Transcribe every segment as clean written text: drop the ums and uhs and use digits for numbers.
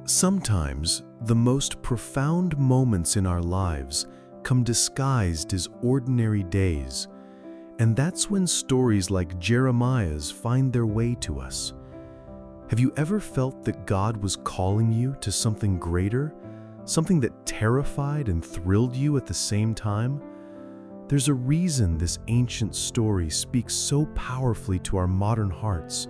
Sometimes, the most profound moments in our lives come disguised as ordinary days, and that's when stories like Jeremiah's find their way to us. Have you ever felt that God was calling you to something greater, something that terrified and thrilled you at the same time? There's a reason this ancient story speaks so powerfully to our modern hearts,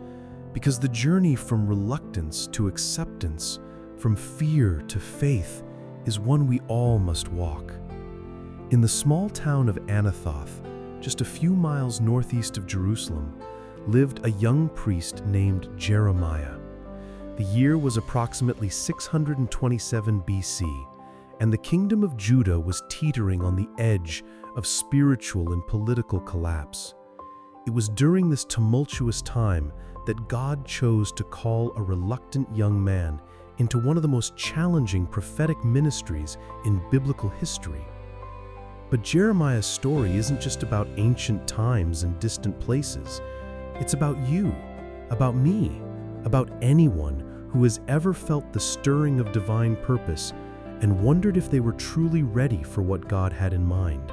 because the journey from reluctance to acceptance, from fear to faith, is one we all must walk. In the small town of Anathoth, just a few miles northeast of Jerusalem, lived a young priest named Jeremiah. The year was approximately 627 BC, and the kingdom of Judah was teetering on the edge of spiritual and political collapse. It was during this tumultuous time that God chose to call a reluctant young man into one of the most challenging prophetic ministries in biblical history. But Jeremiah's story isn't just about ancient times and distant places. It's about you, about me, about anyone who has ever felt the stirring of divine purpose and wondered if they were truly ready for what God had in mind.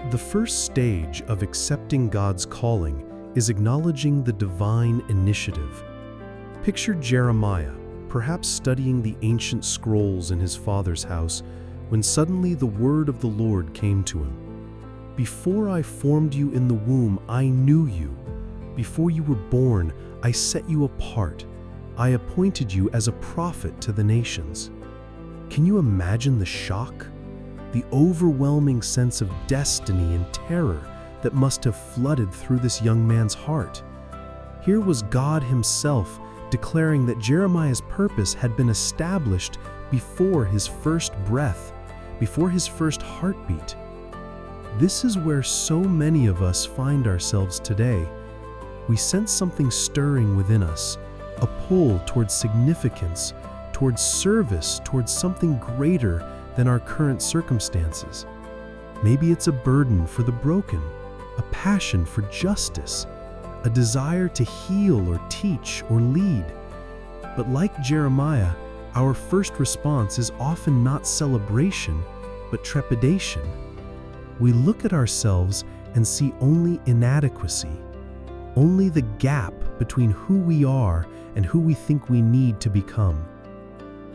The first stage of accepting God's calling is acknowledging the divine initiative. Picture Jeremiah, perhaps studying the ancient scrolls in his father's house, when suddenly the word of the Lord came to him. "Before I formed you in the womb, I knew you. Before you were born, I set you apart. I appointed you as a prophet to the nations." Can you imagine the shock? The overwhelming sense of destiny and terror that must have flooded through this young man's heart. Here was God Himself declaring that Jeremiah's purpose had been established before his first breath, before his first heartbeat. This is where so many of us find ourselves today. We sense something stirring within us, a pull towards significance, towards service, towards something greater than our current circumstances. Maybe it's a burden for the broken, a passion for justice, a desire to heal or teach or lead. But like Jeremiah, our first response is often not celebration, but trepidation. We look at ourselves and see only inadequacy, only the gap between who we are and who we think we need to become.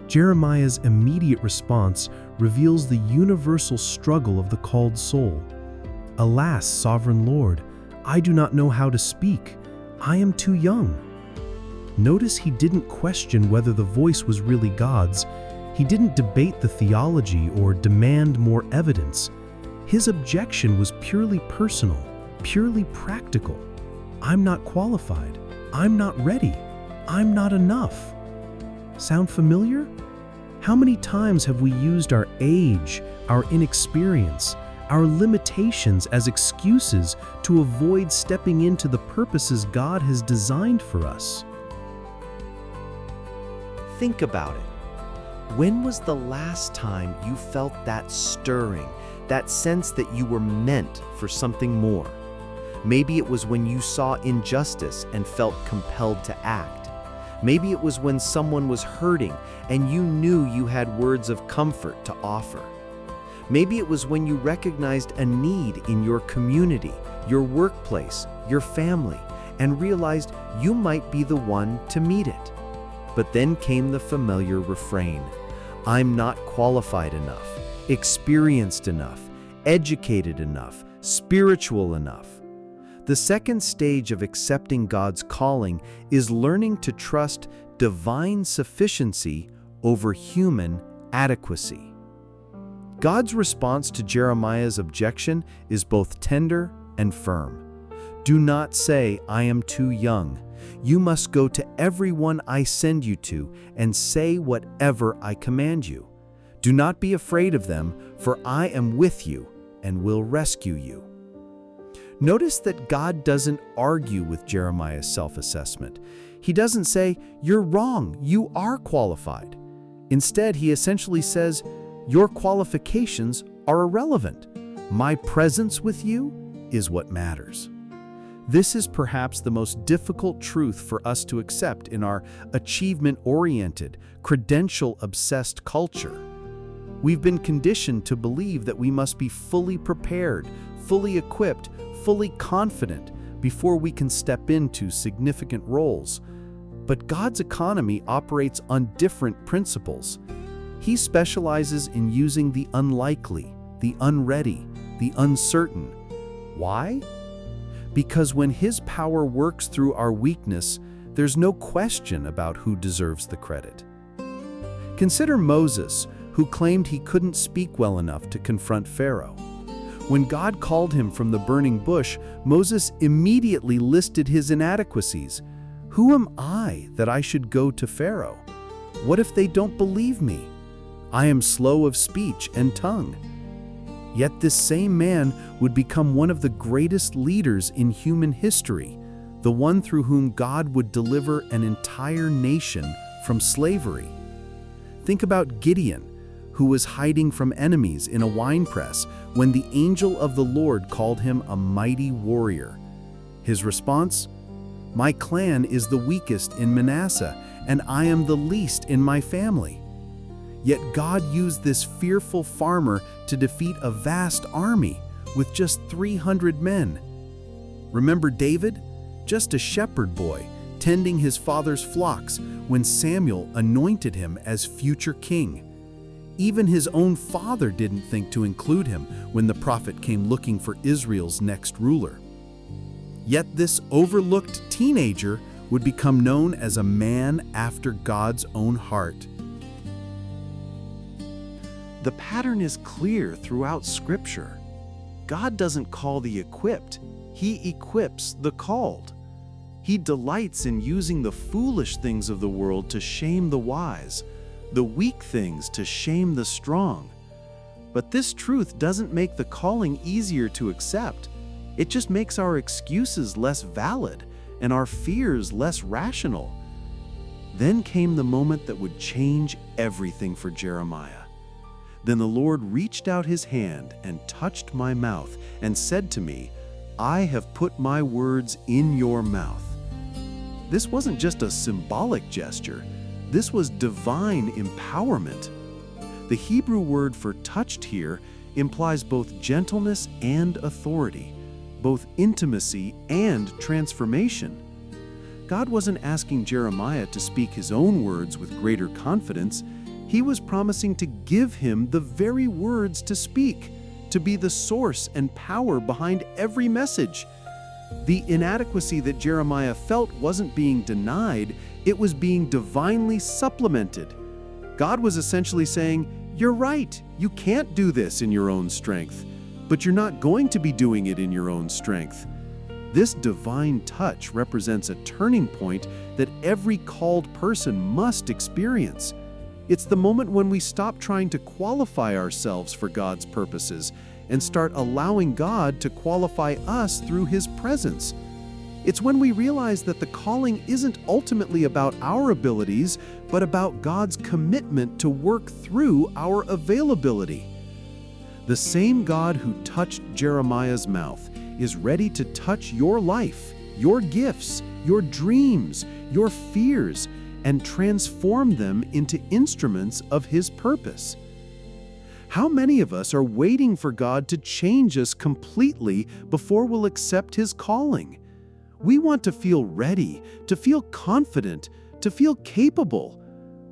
Jeremiah's immediate response reveals the universal struggle of the called soul. "Alas, sovereign Lord, I do not know how to speak. I am too young." Notice he didn't question whether the voice was really God's. He didn't debate the theology or demand more evidence. His objection was purely personal, purely practical. "I'm not qualified. I'm not ready. I'm not enough." Sound familiar? How many times have we used our age, our inexperience, our limitations as excuses to avoid stepping into the purposes God has designed for us? Think about it. When was the last time you felt that stirring, that sense that you were meant for something more? Maybe it was when you saw injustice and felt compelled to act. Maybe it was when someone was hurting and you knew you had words of comfort to offer. Maybe it was when you recognized a need in your community, your workplace, your family, and realized you might be the one to meet it. But then came the familiar refrain: "I'm not qualified enough, experienced enough, educated enough, spiritual enough." The second stage of accepting God's calling is learning to trust divine sufficiency over human adequacy. God's response to Jeremiah's objection is both tender and firm. "Do not say, 'I am too young.' You must go to everyone I send you to and say whatever I command you. Do not be afraid of them, for I am with you and will rescue you." Notice that God doesn't argue with Jeremiah's self-assessment. He doesn't say, "You're wrong, you are qualified." Instead, he essentially says, "Your qualifications are irrelevant. My presence with you is what matters." This is perhaps the most difficult truth for us to accept in our achievement-oriented, credential-obsessed culture. We've been conditioned to believe that we must be fully prepared, fully equipped, fully confident before we can step into significant roles. But God's economy operates on different principles. He specializes in using the unlikely, the unready, the uncertain. Why? Because when His power works through our weakness, there's no question about who deserves the credit. Consider Moses, who claimed he couldn't speak well enough to confront Pharaoh. When God called him from the burning bush, Moses immediately listed his inadequacies. "Who am I that I should go to Pharaoh? What if they don't believe me? I am slow of speech and tongue." Yet this same man would become one of the greatest leaders in human history, the one through whom God would deliver an entire nation from slavery. Think about Gideon, who was hiding from enemies in a winepress when the angel of the Lord called him a mighty warrior. His response? "My clan is the weakest in Manasseh, and I am the least in my family." Yet God used this fearful farmer to defeat a vast army with just 300 men. Remember David? Just a shepherd boy, tending his father's flocks when Samuel anointed him as future king. Even his own father didn't think to include him when the prophet came looking for Israel's next ruler. Yet this overlooked teenager would become known as a man after God's own heart. The pattern is clear throughout Scripture. God doesn't call the equipped, He equips the called. He delights in using the foolish things of the world to shame the wise, the weak things to shame the strong. But this truth doesn't make the calling easier to accept. It just makes our excuses less valid and our fears less rational. Then came the moment that would change everything for Jeremiah. Then the Lord reached out His hand and touched my mouth and said to me, "I have put my words in your mouth." This wasn't just a symbolic gesture. This was divine empowerment. The Hebrew word for touched here implies both gentleness and authority, both intimacy and transformation. God wasn't asking Jeremiah to speak his own words with greater confidence. He was promising to give him the very words to speak, to be the source and power behind every message. The inadequacy that Jeremiah felt wasn't being denied, it was being divinely supplemented. God was essentially saying, "You're right, you can't do this in your own strength, but you're not going to be doing it in your own strength." This divine touch represents a turning point that every called person must experience. It's the moment when we stop trying to qualify ourselves for God's purposes and start allowing God to qualify us through His presence. It's when we realize that the calling isn't ultimately about our abilities, but about God's commitment to work through our availability. The same God who touched Jeremiah's mouth is ready to touch your life, your gifts, your dreams, your fears, and transform them into instruments of His purpose. How many of us are waiting for God to change us completely before we'll accept His calling? We want to feel ready, to feel confident, to feel capable.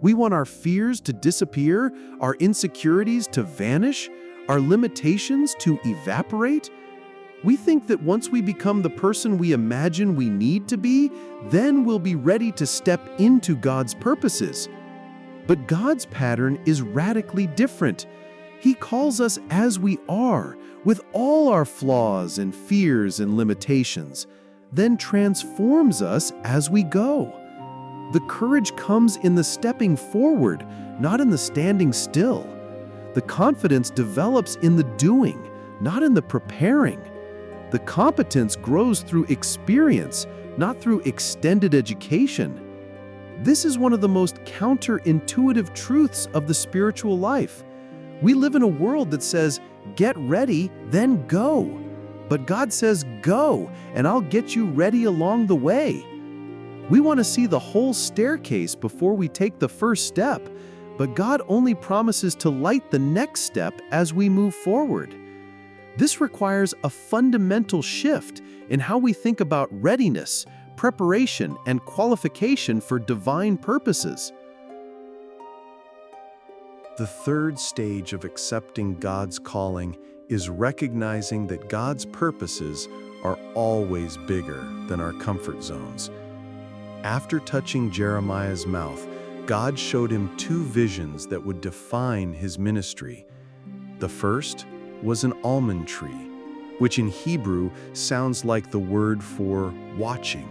We want our fears to disappear, our insecurities to vanish, our limitations to evaporate. We think that once we become the person we imagine we need to be, then we'll be ready to step into God's purposes. But God's pattern is radically different. He calls us as we are, with all our flaws and fears and limitations, then transforms us as we go. The courage comes in the stepping forward, not in the standing still. The confidence develops in the doing, not in the preparing. The competence grows through experience, not through extended education. This is one of the most counterintuitive truths of the spiritual life. We live in a world that says, "Get ready, then go." but God says, "Go, and I'll get you ready along the way." We want to see the whole staircase before we take the first step, but God only promises to light the next step as we move forward. This requires a fundamental shift in how we think about readiness, preparation, and qualification for divine purposes. The third stage of accepting God's calling is recognizing that God's purposes are always bigger than our comfort zones. After touching Jeremiah's mouth, God showed him two visions that would define his ministry. The first was an almond tree, which in Hebrew sounds like the word for watching.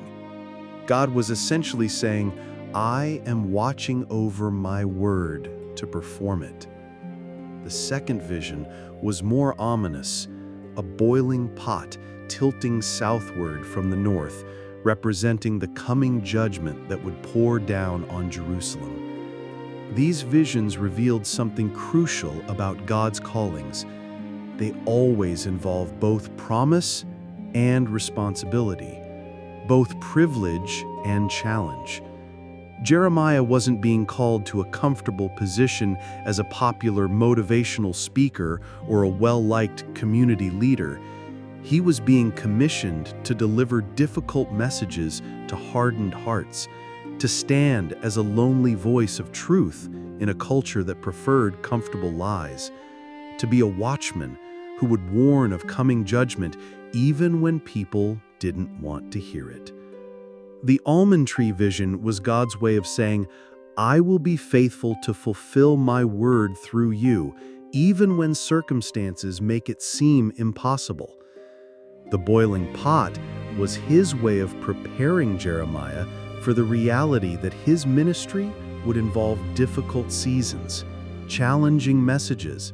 God was essentially saying, "I am watching over my word to perform it." The second vision was more ominous, a boiling pot tilting southward from the north, representing the coming judgment that would pour down on Jerusalem. These visions revealed something crucial about God's callings. They always involve both promise and responsibility, both privilege and challenge. Jeremiah wasn't being called to a comfortable position as a popular motivational speaker or a well-liked community leader. He was being commissioned to deliver difficult messages to hardened hearts, to stand as a lonely voice of truth in a culture that preferred comfortable lies, to be a watchman who would warn of coming judgment even when people didn't want to hear it. The almond tree vision was God's way of saying, "I will be faithful to fulfill my word through you, even when circumstances make it seem impossible." The boiling pot was his way of preparing Jeremiah for the reality that his ministry would involve difficult seasons, challenging messages,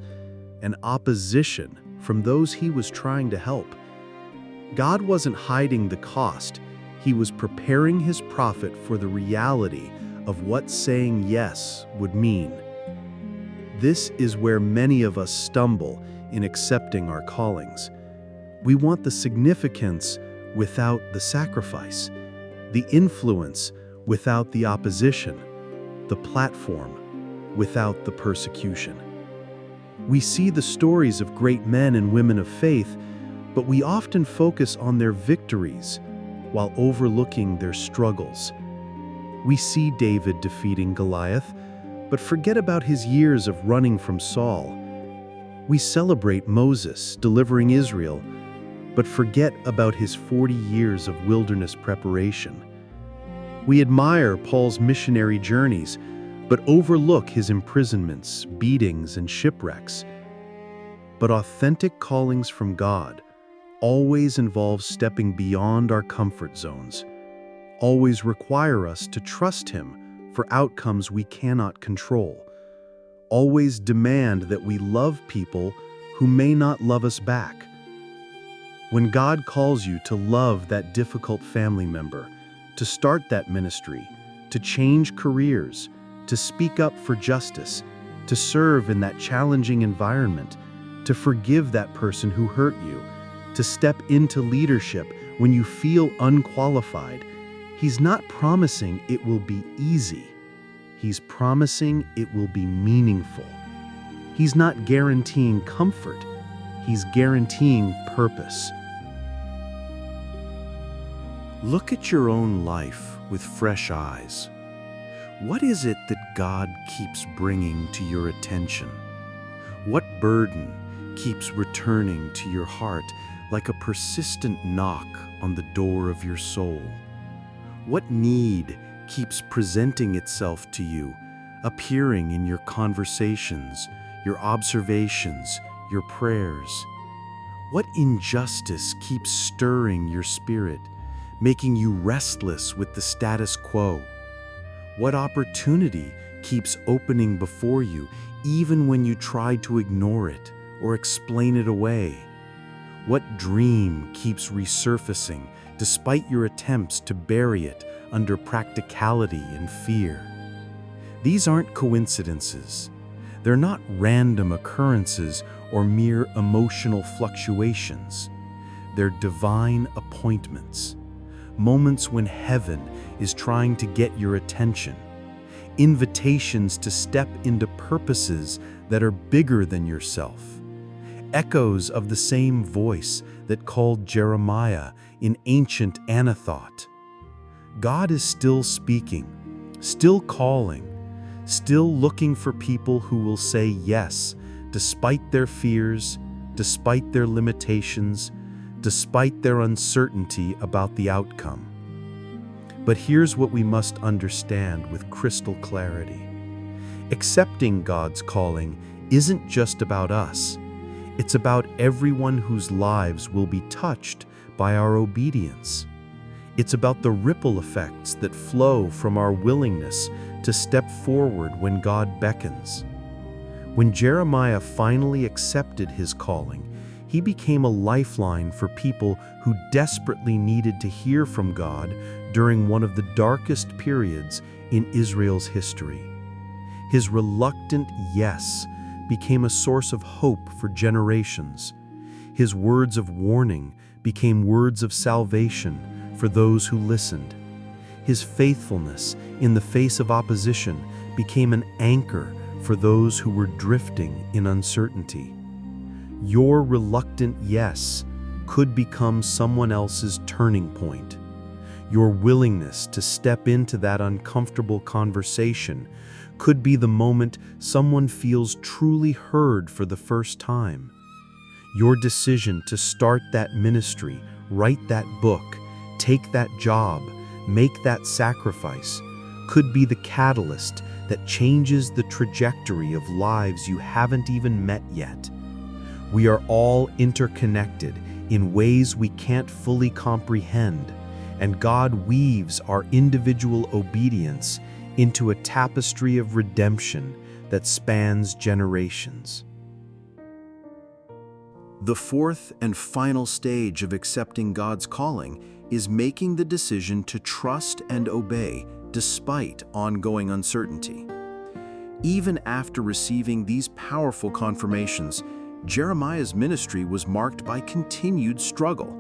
and opposition from those he was trying to help. God wasn't hiding the cost. He was preparing his prophet for the reality of what saying yes would mean. This is where many of us stumble in accepting our callings. We want the significance without the sacrifice, the influence without the opposition, the platform without the persecution. We see the stories of great men and women of faith, but we often focus on their victories while overlooking their struggles. We see David defeating Goliath, but forget about his years of running from Saul. We celebrate Moses delivering Israel, but forget about his 40 years of wilderness preparation. We admire Paul's missionary journeys, but overlook his imprisonments, beatings, and shipwrecks. But authentic callings from God always involve stepping beyond our comfort zones, always require us to trust Him for outcomes we cannot control, always demand that we love people who may not love us back. When God calls you to love that difficult family member, to start that ministry, to change careers, to speak up for justice, to serve in that challenging environment, to forgive that person who hurt you, to step into leadership when you feel unqualified, He's not promising it will be easy. He's promising it will be meaningful. He's not guaranteeing comfort. He's guaranteeing purpose. Look at your own life with fresh eyes. What is it that God keeps bringing to your attention? What burden keeps returning to your heart like a persistent knock on the door of your soul? What need keeps presenting itself to you, appearing in your conversations, your observations, your prayers? What injustice keeps stirring your spirit, making you restless with the status quo? What opportunity keeps opening before you, even when you try to ignore it or explain it away? What dream keeps resurfacing despite your attempts to bury it under practicality and fear? These aren't coincidences. They're not random occurrences or mere emotional fluctuations. they're divine appointments. Moments when heaven is trying to get your attention. Invitations to step into purposes that are bigger than yourself. Echoes of the same voice that called Jeremiah in ancient Anathoth. God is still speaking, still calling, still looking for people who will say yes, despite their fears, despite their limitations, despite their uncertainty about the outcome. But here's what we must understand with crystal clarity. Accepting God's calling isn't just about us. It's about everyone whose lives will be touched by our obedience. It's about the ripple effects that flow from our willingness to step forward when God beckons. When Jeremiah finally accepted his calling, he became a lifeline for people who desperately needed to hear from God during one of the darkest periods in Israel's history. His reluctant yes became a source of hope for generations. His words of warning became words of salvation for those who listened. His faithfulness in the face of opposition became an anchor for those who were drifting in uncertainty. Your reluctant yes could become someone else's turning point. Your willingness to step into that uncomfortable conversation could be the moment someone feels truly heard for the first time. Your decision to start that ministry, write that book, take that job, make that sacrifice, could be the catalyst that changes the trajectory of lives you haven't even met yet. We are all interconnected in ways we can't fully comprehend, and God weaves our individual obedience into a tapestry of redemption that spans generations. The fourth and final stage of accepting God's calling is making the decision to trust and obey despite ongoing uncertainty. Even after receiving these powerful confirmations, Jeremiah's ministry was marked by continued struggle.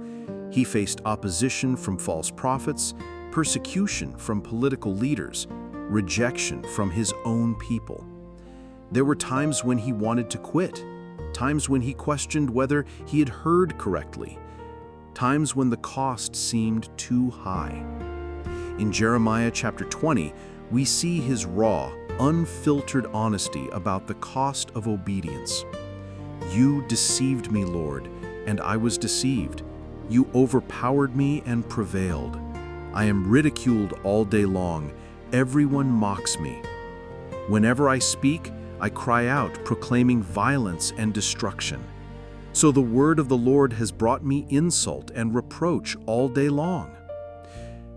He faced opposition from false prophets, persecution from political leaders, rejection from his own people. There were times when he wanted to quit, times when he questioned whether he had heard correctly, times when the cost seemed too high. In Jeremiah chapter 20, we see his raw, unfiltered honesty about the cost of obedience. You deceived me, Lord, and I was deceived. You overpowered me and prevailed. I am ridiculed all day long. Everyone mocks me. Whenever I speak, I cry out, proclaiming violence and destruction. So the word of the Lord has brought me insult and reproach all day long.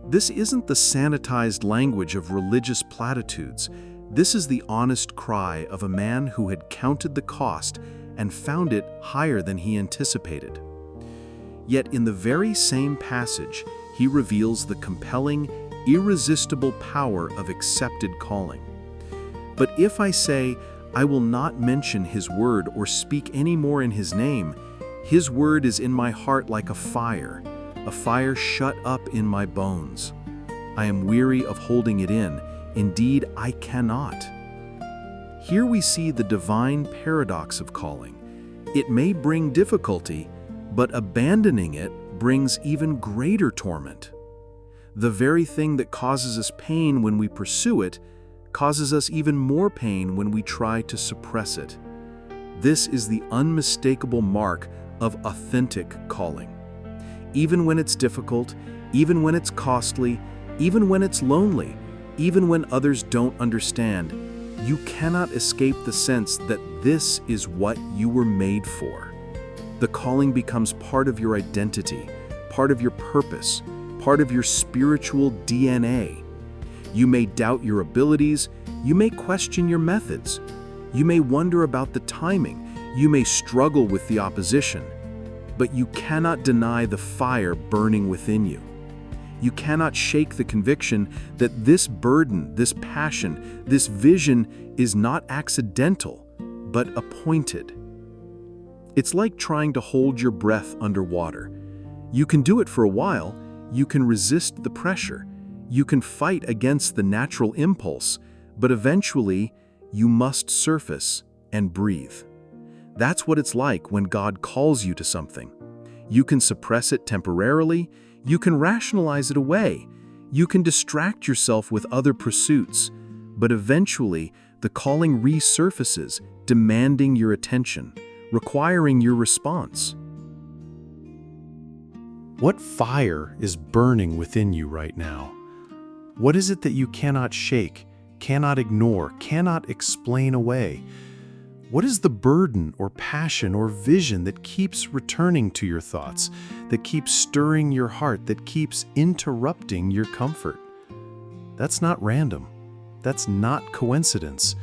This isn't the sanitized language of religious platitudes. This is the honest cry of a man who had counted the cost and found it higher than he anticipated. Yet in the very same passage, he reveals the compelling, irresistible power of accepted calling. But if I say, I will not mention his word or speak any more in his name, his word is in my heart like a fire shut up in my bones. I am weary of holding it in. Indeed, I cannot. Here we see the divine paradox of calling. It may bring difficulty, but abandoning it brings even greater torment. The very thing that causes us pain when we pursue it causes us even more pain when we try to suppress it. This is the unmistakable mark of authentic calling. Even when it's difficult, even when it's costly, even when it's lonely, even when others don't understand, you cannot escape the sense that this is what you were made for. The calling becomes part of your identity, part of your purpose, part of your spiritual DNA. You may doubt your abilities, you may question your methods, you may wonder about the timing, you may struggle with the opposition, but you cannot deny the fire burning within you. You cannot shake the conviction that this burden, this passion, this vision is not accidental, but appointed. It's like trying to hold your breath underwater. You can do it for a while, you can resist the pressure, you can fight against the natural impulse, but eventually you must surface and breathe. That's what it's like when God calls you to something. You can suppress it temporarily, you can rationalize it away, you can distract yourself with other pursuits, but eventually the calling resurfaces, demanding your attention, requiring your response. What fire is burning within you right now? What is it that you cannot shake, cannot ignore, cannot explain away? What is the burden or passion or vision that keeps returning to your thoughts, that keeps stirring your heart, that keeps interrupting your comfort? That's not random. That's not coincidence.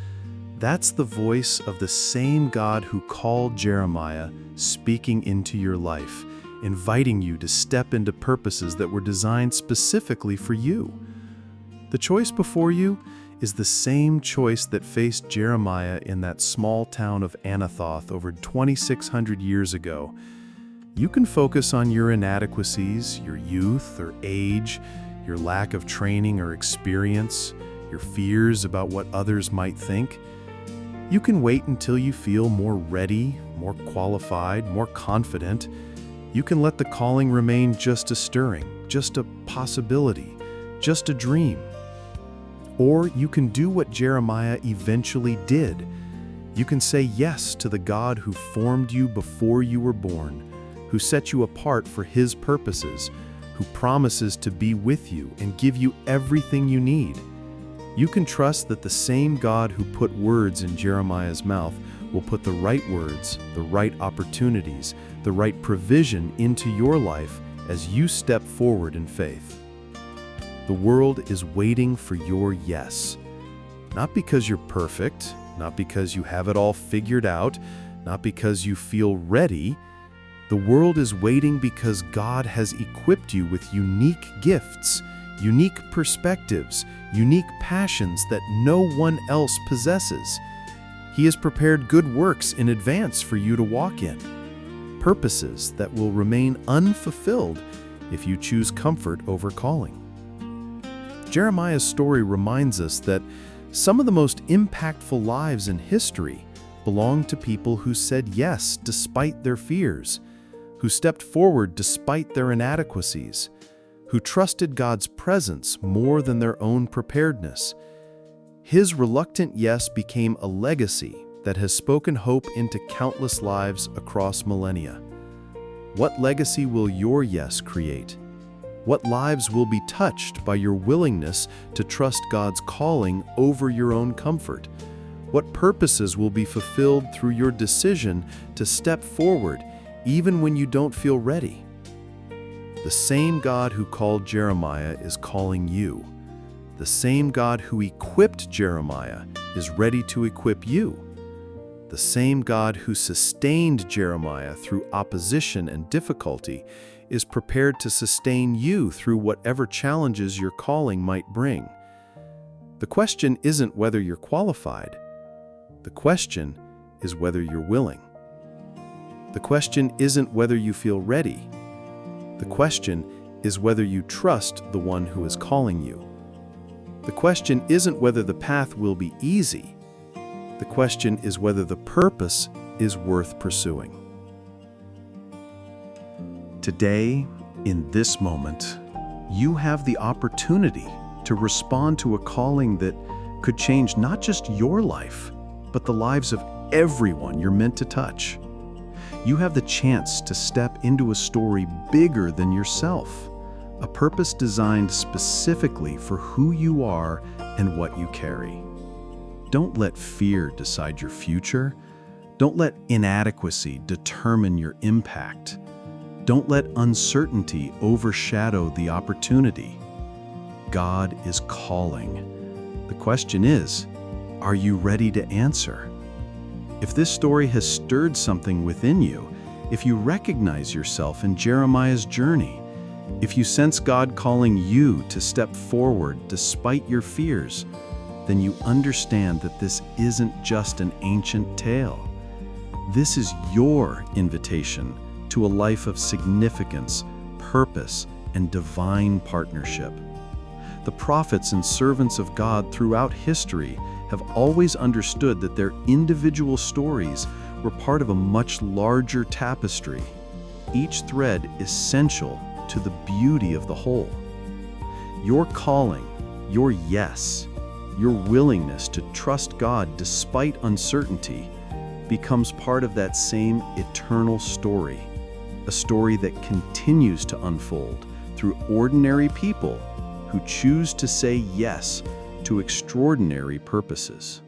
That's the voice of the same God who called Jeremiah speaking into your life, inviting you to step into purposes that were designed specifically for you. The choice before you is the same choice that faced Jeremiah in that small town of Anathoth over 2,600 years ago. You can focus on your inadequacies, your youth or age, your lack of training or experience, your fears about what others might think. You can wait until you feel more ready, more qualified, more confident. You can let the calling remain just a stirring, just a possibility, just a dream. Or you can do what Jeremiah eventually did. You can say yes to the God who formed you before you were born, who set you apart for His purposes, who promises to be with you and give you everything you need. You can trust that the same God who put words in Jeremiah's mouth will put the right words, the right opportunities, the right provision into your life as you step forward in faith. The world is waiting for your yes. Not because you're perfect, not because you have it all figured out, not because you feel ready. The world is waiting because God has equipped you with unique gifts, unique perspectives, unique passions that no one else possesses. He has prepared good works in advance for you to walk in, purposes that will remain unfulfilled if you choose comfort over calling. Jeremiah's story reminds us that some of the most impactful lives in history belong to people who said yes despite their fears, who stepped forward despite their inadequacies, who trusted God's presence more than their own preparedness. His reluctant yes became a legacy that has spoken hope into countless lives across millennia. What legacy will your yes create? What lives will be touched by your willingness to trust God's calling over your own comfort? What purposes will be fulfilled through your decision to step forward even when you don't feel ready? The same God who called Jeremiah is calling you. The same God who equipped Jeremiah is ready to equip you. The same God who sustained Jeremiah through opposition and difficulty is prepared to sustain you through whatever challenges your calling might bring. The question isn't whether you're qualified. The question is whether you're willing. The question isn't whether you feel ready. The question is whether you trust the one who is calling you. The question isn't whether the path will be easy. The question is whether the purpose is worth pursuing. Today, in this moment, you have the opportunity to respond to a calling that could change not just your life, but the lives of everyone you're meant to touch. You have the chance to step into a story bigger than yourself, a purpose designed specifically for who you are and what you carry. Don't let fear decide your future. Don't let inadequacy determine your impact. Don't let uncertainty overshadow the opportunity. God is calling. The question is, are you ready to answer? If this story has stirred something within you, if you recognize yourself in Jeremiah's journey, if you sense God calling you to step forward despite your fears, then you understand that this isn't just an ancient tale. This is your invitation to a life of significance, purpose, and divine partnership. The prophets and servants of God throughout history have always understood that their individual stories were part of a much larger tapestry, each thread essential to the beauty of the whole. Your calling, your yes, your willingness to trust God despite uncertainty becomes part of that same eternal story, a story that continues to unfold through ordinary people who choose to say yes to extraordinary purposes.